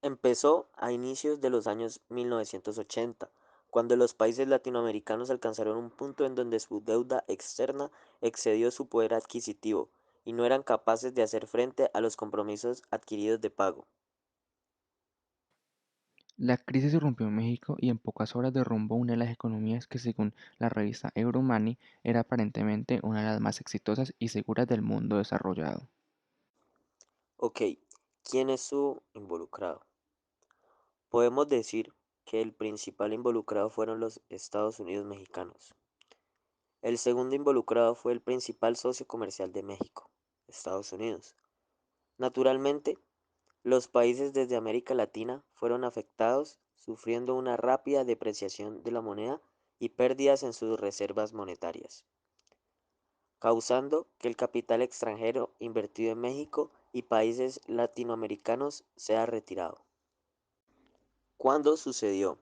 Empezó a inicios de los años 1980, cuando los países latinoamericanos alcanzaron un punto en donde su deuda externa excedió su poder adquisitivo y no eran capaces de hacer frente a los compromisos adquiridos de pago. La crisis irrumpió en México y en pocas horas derrumbó una de las economías que, según la revista Euromoney, era aparentemente una de las más exitosas y seguras del mundo desarrollado. Ok, ¿quién estuvo involucrado? Podemos decir que el principal involucrado fueron los Estados Unidos mexicanos. El segundo involucrado fue el principal socio comercial de México, Estados Unidos. Naturalmente, los países desde América Latina fueron afectados, sufriendo una rápida depreciación de la moneda y pérdidas en sus reservas monetarias, causando que el capital extranjero invertido en México y países latinoamericanos sea retirado. ¿Cuándo sucedió?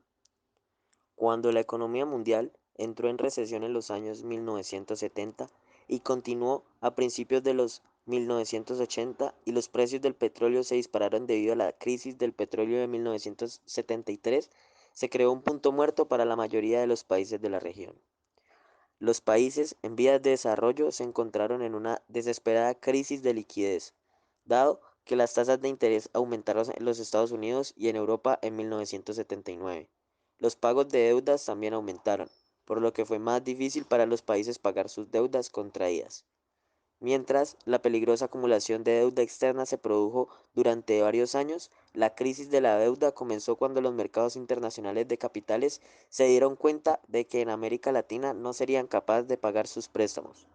Cuando la economía mundial entró en recesión en los años 1970 y continuó a principios de los 1980 y los precios del petróleo se dispararon debido a la crisis del petróleo de 1973, se creó un punto muerto para la mayoría de los países de la región. Los países en vías de desarrollo se encontraron en una desesperada crisis de liquidez, dado que las tasas de interés aumentaron en los Estados Unidos y en Europa en 1979. Los pagos de deudas también aumentaron, por lo que fue más difícil para los países pagar sus deudas contraídas. Mientras la peligrosa acumulación de deuda externa se produjo durante varios años, la crisis de la deuda comenzó cuando los mercados internacionales de capitales se dieron cuenta de que en América Latina no serían capaces de pagar sus préstamos.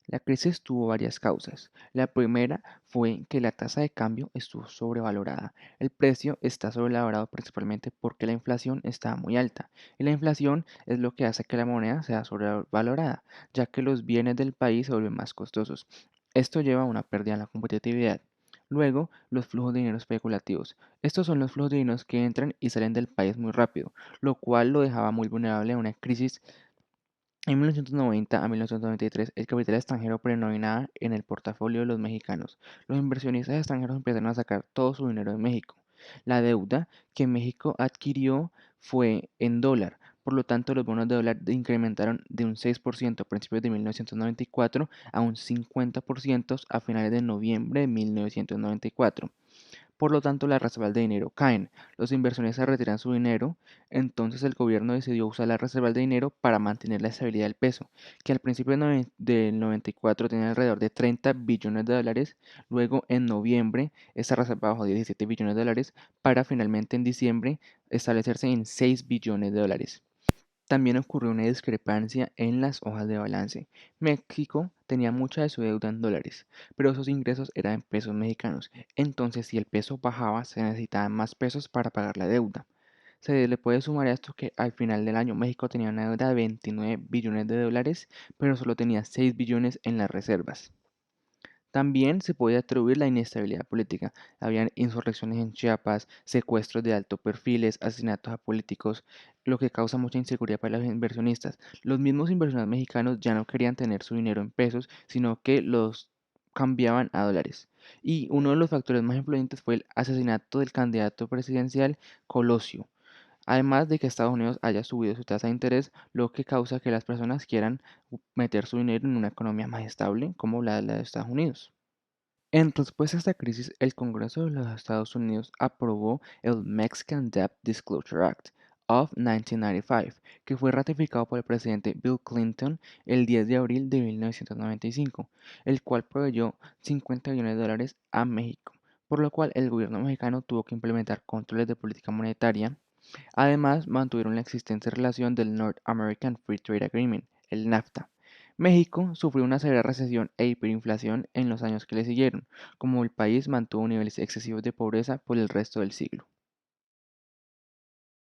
La crisis tuvo varias causas. La primera fue que la tasa de cambio estuvo sobrevalorada. El precio está sobrevalorado principalmente porque la inflación está muy alta. Y la inflación es lo que hace que la moneda sea sobrevalorada, ya que los bienes del país se vuelven más costosos. Esto lleva a una pérdida en la competitividad. Luego, los flujos de dinero especulativos. Estos son los flujos de dinero que entran y salen del país muy rápido, lo cual lo dejaba muy vulnerable a una crisis. En 1990 a 1993, el capital extranjero predominaba en el portafolio de los mexicanos. Los inversionistas extranjeros empezaron a sacar todo su dinero de México. La deuda que México adquirió fue en dólar, por lo tanto los bonos de dólar incrementaron de un 6% a principios de 1994 a un 50% a finales de noviembre de 1994. Por lo tanto, las reservas de dinero caen. Los inversionistas retiran su dinero, entonces el gobierno decidió usar las reservas de dinero para mantener la estabilidad del peso, que al principio del 94 tenía alrededor de 30 billones de dólares, luego en noviembre esta reserva bajó a 17 billones de dólares para finalmente en diciembre establecerse en 6 billones de dólares. También ocurrió una discrepancia en las hojas de balance. México tenía mucha de su deuda en dólares, pero sus ingresos eran en pesos mexicanos. Entonces, si el peso bajaba, se necesitaban más pesos para pagar la deuda. Se le puede sumar a esto que al final del año México tenía una deuda de 29 billones de dólares, pero solo tenía 6 billones en las reservas. También se puede atribuir la inestabilidad política. Habían insurrecciones en Chiapas, secuestros de alto perfiles, asesinatos a políticos, lo que causa mucha inseguridad para los inversionistas. Los mismos inversionistas mexicanos ya no querían tener su dinero en pesos, sino que los cambiaban a dólares. Y uno de los factores más influyentes fue el asesinato del candidato presidencial Colosio. Además de que Estados Unidos haya subido su tasa de interés, lo que causa que las personas quieran meter su dinero en una economía más estable como la de Estados Unidos. En respuesta a esta crisis, el Congreso de los Estados Unidos aprobó el Mexican Debt Disclosure Act of 1995, que fue ratificado por el presidente Bill Clinton el 10 de abril de 1995, el cual proveyó 50 billones de dólares a México, por lo cual el gobierno mexicano tuvo que implementar controles de política monetaria. Además, mantuvieron la existente relación del North American Free Trade Agreement, el NAFTA. México sufrió una severa recesión e hiperinflación en los años que le siguieron, como el país mantuvo niveles excesivos de pobreza por el resto del siglo.